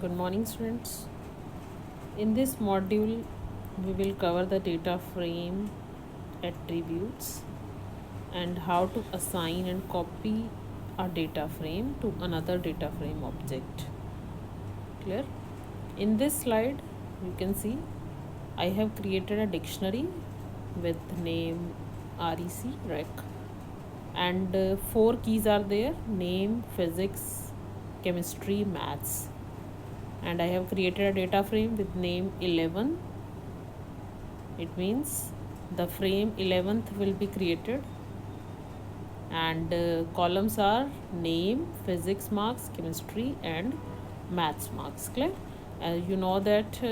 Good morning, students. In this module, we will cover the data frame attributes and how to assign and copy a data frame to another data frame object. Clear? In this slide, you can see I have created a dictionary with name rec and four keys are there: name, physics, chemistry, maths. And I have created a data frame with name 11. It means the frame 11th will be created, and columns are name, physics marks, chemistry and maths marks. Clear? You know that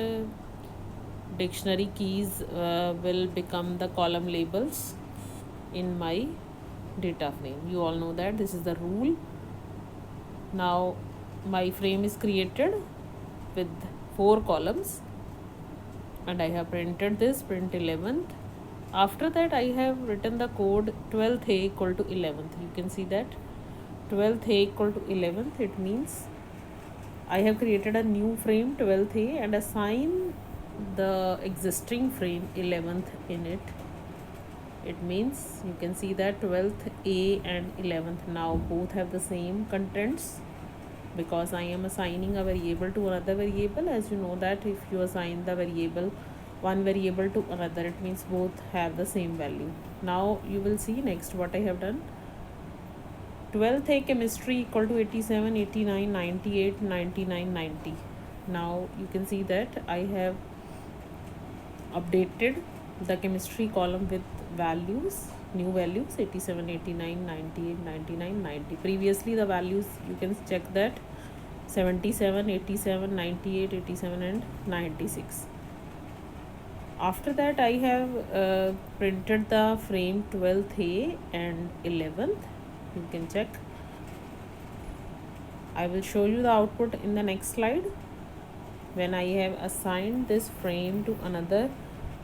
dictionary keys will become the column labels in my data frame. You all know that this is the rule. Now my frame is created with 4 columns and I have printed this print 11th. After that I have written the code 12th A equal to 11th. You can see that 12th A equal to 11th. It means I have created a new frame 12th A and assign the existing frame 11th in it. It means you can see that 12th A and 11th now both have the same contents, because I am assigning a variable to another variable. As you know that if you assign the variable one variable to another, it means both have the same value. Now you will see next what I have done. 12th A chemistry equal to 87, 89, 98, 99, 90. Now you can see that I have updated the chemistry column with values, new values 87, 89, 98, 99, 90. Previously the values you can check that 77, 87, 98, 87 and 96. After that I have printed the frame 12th A and 11th. You can check. I will show you the output in the next slide. When I have assigned this frame to another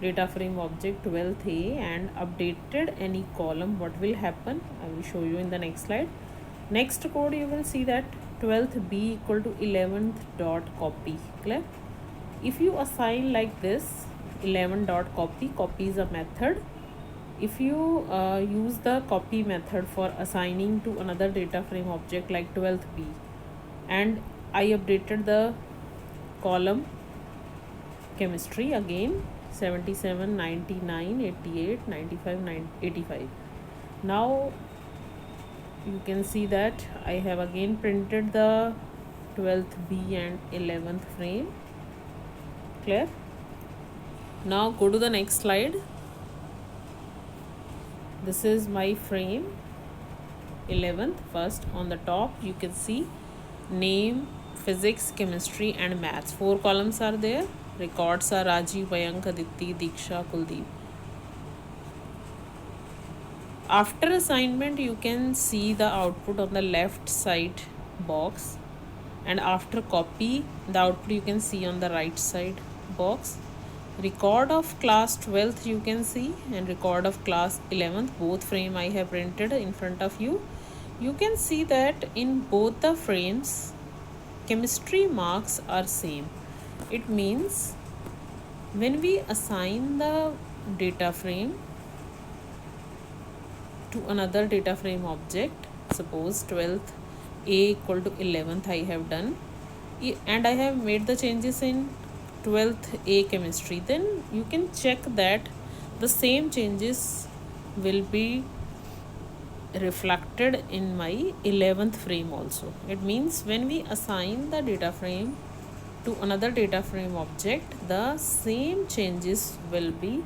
data frame object 12th A and updated any column, what will happen? I will show you in the next slide. Next code you will see that 12th B equal to 11th dot copy. Clear? If you assign like this 11 dot copy, copy is a method. If you use the copy method for assigning to another data frame object like 12th B, and I updated the column chemistry again 77, 99, 88, 95, 85. Now you can see that I have again printed the 12th B and 11th frame. Clear? Now go to the next slide. This is my frame 11th. First on the top you can see name, physics, chemistry and maths. 4 columns are there. Records are Rajiv, Mayank, Aditi, Diksha, Kuldeep. After assignment you can see the output on the left side box, and after copy the output you can see on the right side box. Record of class 12th you can see, and record of class 11th, both frame I have printed in front of you. You can see that in both the frames chemistry marks are same. It means when we assign the data frame to another data frame object, suppose 12th A equal to 11th I have done, and I have made the changes in 12th A chemistry, then you can check that the same changes will be reflected in my 11th frame also. It means when we assign the data frame to another data frame object, the same changes will be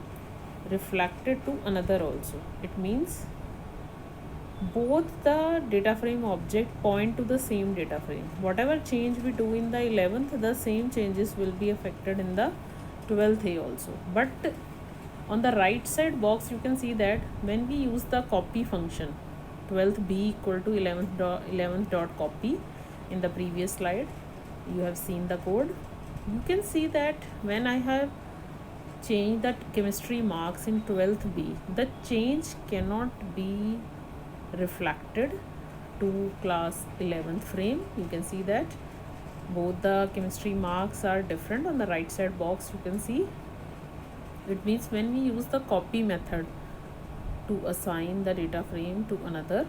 reflected to another also. It means both the data frame object point to the same data frame. Whatever change we do in the 11th, the same changes will be affected in the 12th A also. But on the right side box you can see that when we use the copy function 12th B equal to 11th dot copy, in the previous slide you have seen the code. You can see that when I have changed that chemistry marks in 12th B, the change cannot be reflected to class 11th frame. You can see that Both the chemistry marks are different. On the right side box you can see, it means when we use the copy method to assign the data frame to another,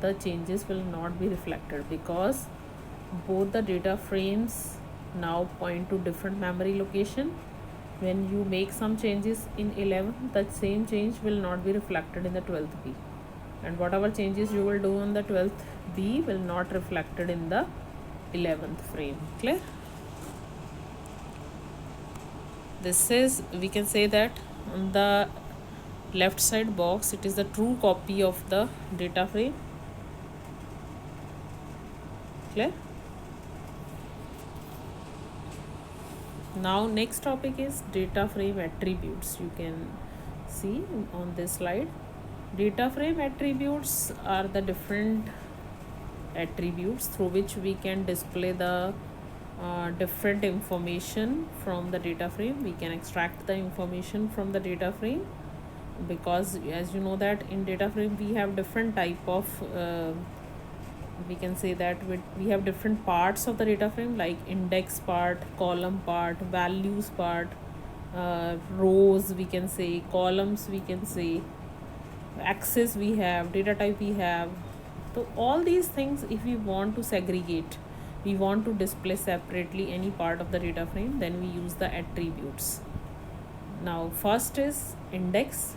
the changes will not be reflected because both the data frames now point to different memory location. When you make some changes in 11, that same change will not be reflected in the 12th B, and whatever changes you will do on the 12th B will not reflected in the 11th frame. Clear? This is, we can say that on the left side box it is the true copy of the data frame. Clear? Now next topic is data frame attributes. You can see on this slide, data frame attributes are the different attributes through which we can display the different information from the data frame. We can extract the information from the data frame, because as you know that in data frame we have different type of we can say that we have different parts of the data frame, like index part, column part, values part, rows we can say, columns we can say, axis we have, data type we have. So all these things, if we want to segregate, we want to display separately any part of the data frame, then we use the attributes. Now first is index.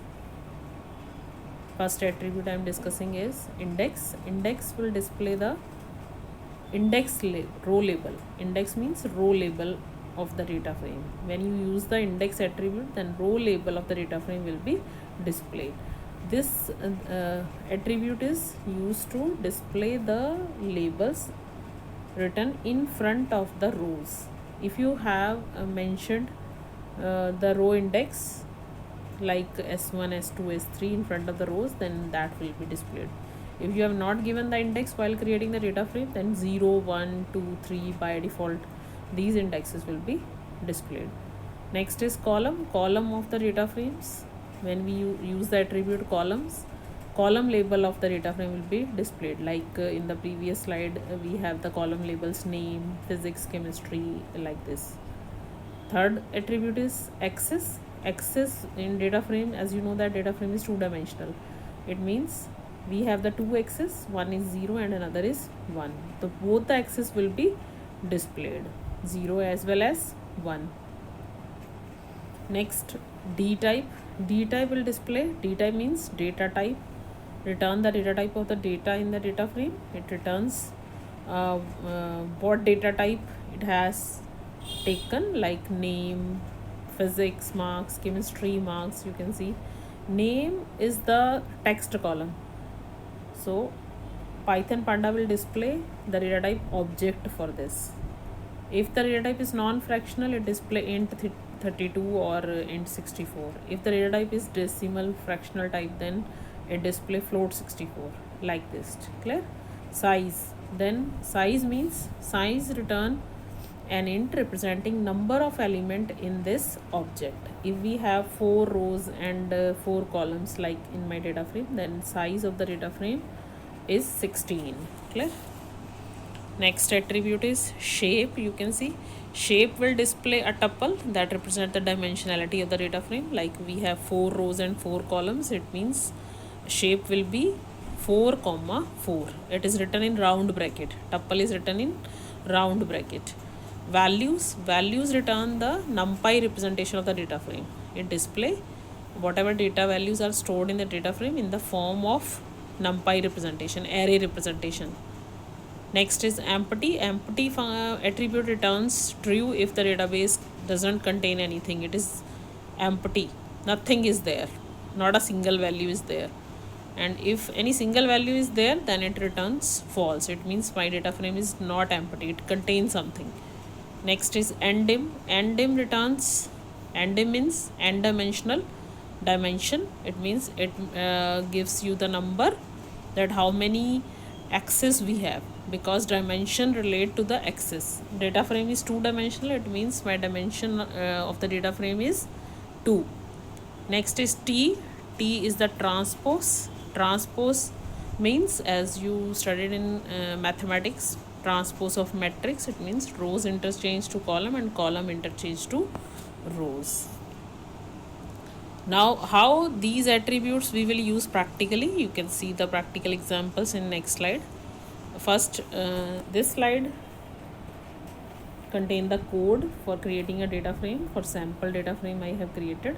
First attribute I am discussing is index. Index will display the row label. Index means row label of the data frame. When you use the index attribute, then row label of the data frame will be displayed. This attribute is used to display the labels written in front of the rows. If you have mentioned the row index like S1, S2, S3 in front of the rows, then that will be displayed. If you have not given the index while creating the data frame, then 0, 1, 2, 3 by default these indexes will be displayed. Next is column. Column of the data frames, when we use the attribute columns, column label of the data frame will be displayed, like in the previous slide we have the column labels name, physics, chemistry, like this. Third attribute is axis. Axis in data frame, as you know that data frame is two-dimensional. It means we have the two axes, one is 0 and another is 1. So both the axes will be displayed, 0 as well as 1. Next, D type. D type will display, D type means data type. Return the data type of the data in the data frame. It returns what data type it has taken, like name, physics marks, chemistry marks. You can see name is the text column, so Python Panda will display the data type object for this. If the data type is non-fractional, it display int 32 or int 64. If the data type is decimal fractional type, then it display float 64, like this. Clear? Size. Then size means size return an int representing number of element in this object. If we have 4 rows and 4 columns like in my data frame, then size of the data frame is 16. Clear? Next attribute is shape. You can see shape will display a tuple that represent the dimensionality of the data frame. Like we have 4 rows and 4 columns, it means shape will be 4, 4. It is written in round bracket. Tuple is written in round bracket. Values return the numpy representation of the data frame. It display whatever data values are stored in the data frame in the form of numpy representation, array representation. Next is empty. Empty attribute returns true if the database doesn't contain anything. It is empty, nothing is there, not a single value is there. And if any single value is there, then it returns false. It means my data frame is not empty, it contains something. Next is ndim. Ndim returns, ndim means n-dimensional dimension. It means it gives you the number that how many axes we have, because dimension relate to the axis. Data frame is two-dimensional, it means my dimension of the data frame is 2. Next is T. T is the transpose. Transpose means, as you studied in mathematics, transpose of matrix, it means rows interchange to column and column interchange to rows. Now how these attributes we will use practically, you can see the practical examples in next slide. First, this slide contain the code for creating a data frame. For sample data frame I have created,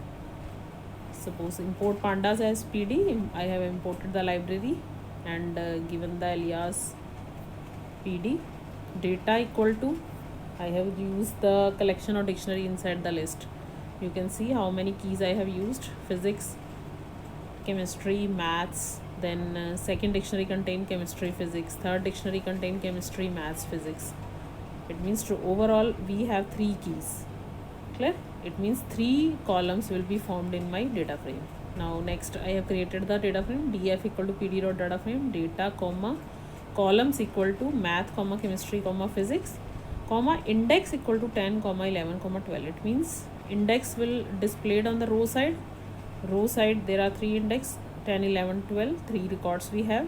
suppose import pandas as pd, I have imported the library and given the alias pd. Data equal to, I have used the collection or dictionary inside the list. You can see how many keys I have used: physics, chemistry, maths. Then second dictionary contain chemistry, physics. Third dictionary contain chemistry, maths, physics. It means to overall we have 3 keys. Clear? It means 3 columns will be formed in my data frame. Now next I have created the data frame. Df equal to pd dot data frame, data comma columns equal to math comma chemistry comma physics comma index equal to 10 comma 11 comma 12. It means index will displayed on the row side. Row side there are 3 index, 10, 11, 12, 3 records we have,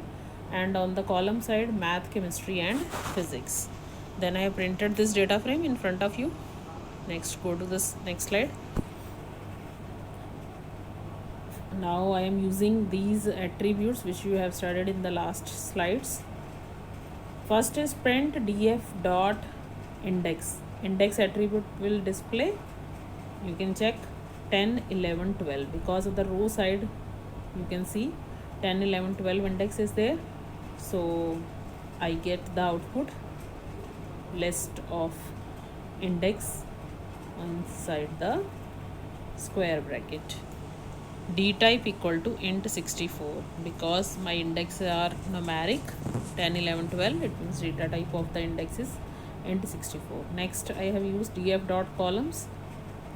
and on the column side math, chemistry and physics. Then I have printed this data frame in front of you. Next, go to this next slide. Now I am using these attributes which you have studied in the last slides. First is print df dot index. Index attribute will display, you can check 10, 11, 12. Because of the row side you can see 10, 11, 12 index is there. So I get the output list of index inside the square bracket. D type equal to int 64. Because my indexes are numeric 10, 11, 12, it means data type of the index is int 64. Next I have used df dot columns.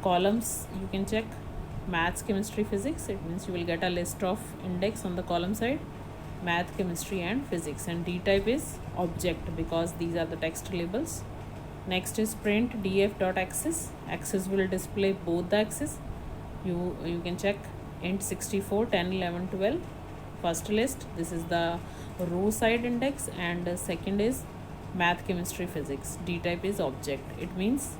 Columns you can check maths, chemistry, physics. It means you will get a list of index on the column side, math, chemistry and physics. And d type is object because these are the text labels. Next is print df dot axis. Axis will display both the axes. You can check int 64, 10, 11, 12. First list, this is the row side index, and second is math, chemistry, physics. D type is object. It means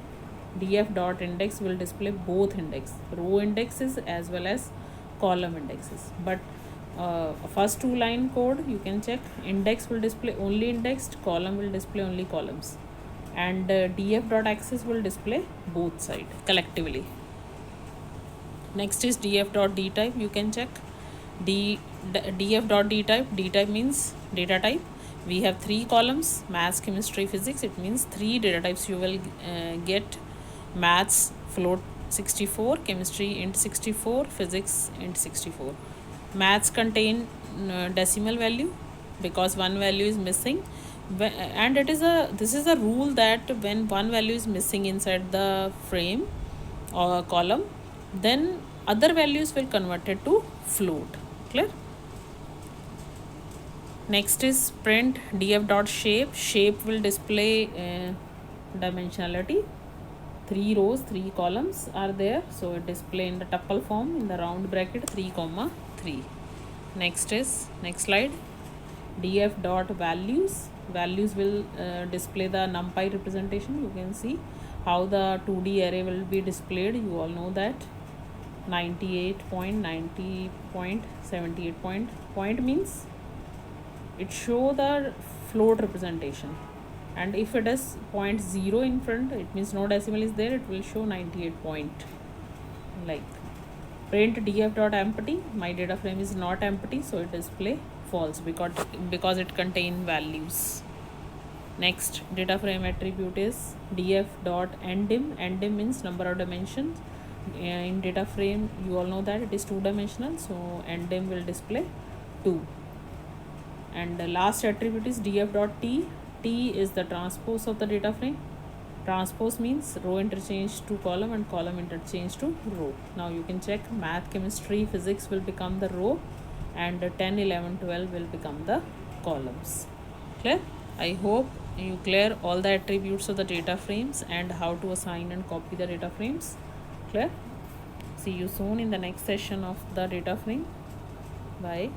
df dot index will display both index, row indexes as well as column indexes. But first 2 line code you can check, index will display only indexed, column will display only columns, and df dot axis will display both side collectively. Next is df dot d type. You can check df dot d type. D type means data type. We have 3 columns, maths, chemistry, physics. It means 3 data types you will get: maths float 64, chemistry int 64, physics int 64. Maths contain decimal value because one value is missing, and this is a rule that when one value is missing inside the frame or column, then other values will converted to float. Clear? Next is print df dot shape. Shape will display dimensionality. 3 rows, 3 columns are there, so it display in the tuple form in the round bracket 3 comma 3. Next is next slide, df dot values. Values will display the numpy representation. You can see how the 2D array will be displayed. You all know that 98.90.78 point means it show the float representation, and if it is 0.0 in front, it means no decimal is there, it will show 98 point. Like print df dot empty. My data frame is not empty, so it display false because it contain values. Next data frame attribute is df dot ndim. Ndim means number of dimensions. In data frame you all know that it is 2 dimensional, so ndim will display 2. And the last attribute is df dot t. T is the transpose of the data frame. Transpose means row interchange to column and column interchange to row. Now you can check math, chemistry, physics will become the row, and 10, 11, 12 will become the columns. Clear? I hope you clear all the attributes of the data frames and how to assign and copy the data frames. Clear? See you soon in the next session of the data frame. Bye.